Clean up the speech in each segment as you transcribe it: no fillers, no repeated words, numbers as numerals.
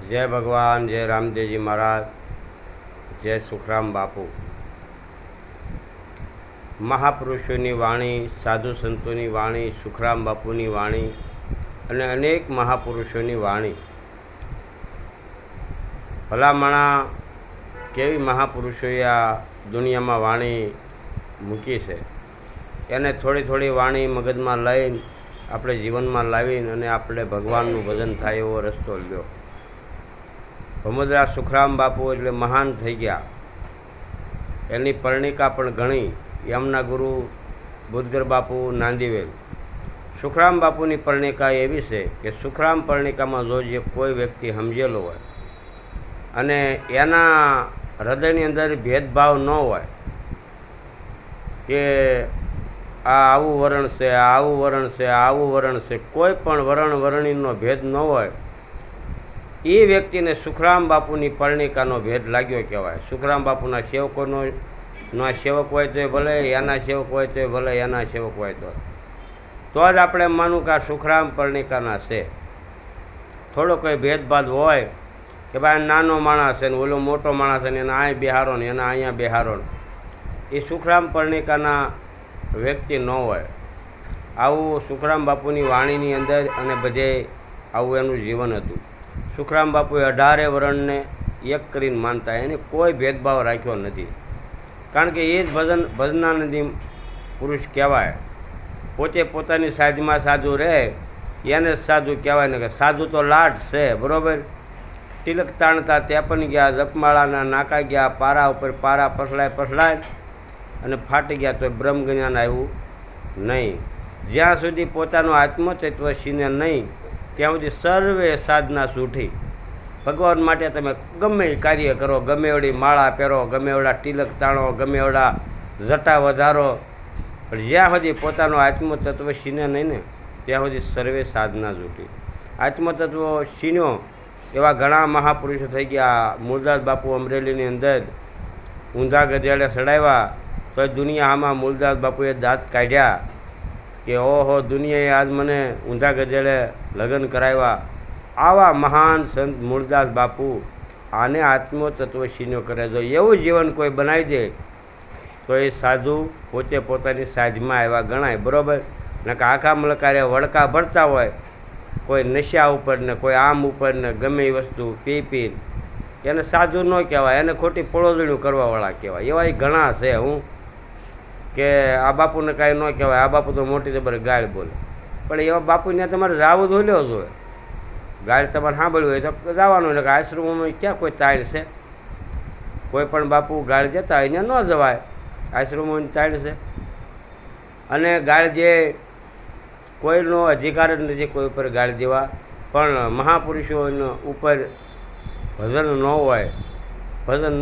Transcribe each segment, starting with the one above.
જય ભગવાન, જય રામદેવજી મહારાજ, જય સુખરામ બાપુ। મહાપુરુષોની વાણી, સાધુ સંતોની વાણી, સુખરામ બાપુની વાણી અને અનેક મહાપુરુષોની વાણી, ભલામણા કેવી મહાપુરુષોએ આ દુનિયામાં વાણી મૂકી છે, એને થોડી થોડી વાણી મગજમાં લઈને આપણે જીવનમાં લાવીને અને આપણે ભગવાનનું ભજન થાય એવો રસ્તો લ્યો। ભમુદરા સુખરામ બાપુ એટલે મહાન થઈ ગયા, એની પરણિકા પણ ઘણી। એમના ગુરુ બુદ્ધગર બાપુ નાંદીવેલ। સુખરામ બાપુની પરણિકા એવી છે કે સુખરામ પરણિકામાં જો જે કોઈ વ્યક્તિ સમજેલો હોય અને એના હૃદયની અંદર ભેદભાવ ન હોય કે આ આવું વરણ છે, આ આવું વરણ છે, આ આવું વરણ છે, કોઈ પણ વરણીનો ભેદ ન હોય, એ વ્યક્તિને સુખરામ બાપુની પરણિકાનો ભેદ લાગ્યો કહેવાય। સુખરામ બાપુના સેવકોનો સેવક હોય તો ભલે, એના સેવક હોય તો ભલે, એના સેવક હોય તો જ આપણે માનું કે આ સુખરામ પરણિકાના છે। થોડો કોઈ ભેદભાવ હોય કે ભાઈ નાનો માણસ છે ને ઓલો મોટો માણસ છે ને એના અહીં બિહારો ને એના અહીંયા બિહારો, એ સુખરામ પરણિકાના વ્યક્તિ ન હોય। આવું સુખરામ બાપુની વાણીની અંદર અને બધે આવું એનું જીવન હતું। સુખરામ બાપુએ 18 વરણને એક કરીને માનતા, એને કોઈ ભેદભાવ રાખ્યો નથી, કારણ કે એ જ ભજનાનંદી પુરુષ કહેવાય। પોતે પોતાની સાજમાં સાધુ રહે એને જ સાધુ કહેવાય ને, કે સાધુ તો લાડ છે, બરાબર। તિલક તાણતા ત્યાપન ગયા, જપમાળાના નાકા ગયા, પારા ઉપર પારા પસલાય અને ફાટી ગયા તો બ્રહ્મ જ્ઞાન આવ્યું નહીં। જ્યાં સુધી પોતાનું આત્મતત્વ સીને નહીં ત્યાં સુધી સર્વે સાધના છૂટી। ભગવાન માટે તમે ગમે એ કાર્ય કરો, ગમે એવડી માળા પહેરો, ગમે એવડા તિલક તાણો, ગમે એવડા જટા વધારો, પણ જ્યાં સુધી પોતાનું આત્મતત્વ સીને નહીં ને ત્યાં સુધી સર્વે સાધના છૂટી। આત્મતત્વ સીન્યો એવા ઘણા મહાપુરુષો થઈ ગયા। મૂળદાસ બાપુ અમરેલીની અંદર ઊંધા ગધેડે સડાવ્યા તો દુનિયા આમાં મૂળદાસ બાપુએ દાંત કાઢ્યા કે ઓહો, દુનિયાએ આજ મને ઊંધા ગધેડે લગ્ન કરાવ્યા। આવા મહાન સંત મૂળદાસ બાપુ આને આત્મતત્વ શીન્યો કરે। જો એવું જીવન કોઈ બનાવી દે તો એ સાધુ પોતે પોતાની સાજમાં આવ્યા ગણાય, બરાબર ને? કે આખા મલકારે વડકા ભરતા હોય, કોઈ નશા ઉપર ને કોઈ આમ ઉપર ને ગમે એ વસ્તુ પી એને સાધુ ન કહેવાય, એને ખોટી પડોદણું કરવાવાળા કહેવાય। એવા ઘણા છે હું કે આ બાપુને કાંઈ ન કહેવાય, આ બાપુ તો મોટી જબર ગાળ બોલે, પણ એવા બાપુને તમારે જાવું જોઈ જોઈએ। ગાળ તમારે સાંભળ્યું હોય તો જવાનું, એટલે કે આશ્રમોમાં ક્યાં કોઈ તાળ છે? કોઈ પણ બાપુ ગાળ જતા હોય ને ન જવાય, આશ્રમોની તાળ છે। અને ગાળ જે કોઈનો અધિકાર જ નથી કોઈ ઉપર ગાળ દેવા, પણ મહાપુરુષોનો ઉપર ભજન ન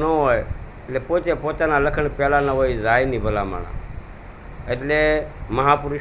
હોય એટલે પોતે પોતાના લખણ પહેલાંના હોય જાય નહીં ભલામણા। એટલે મહાપુરુષો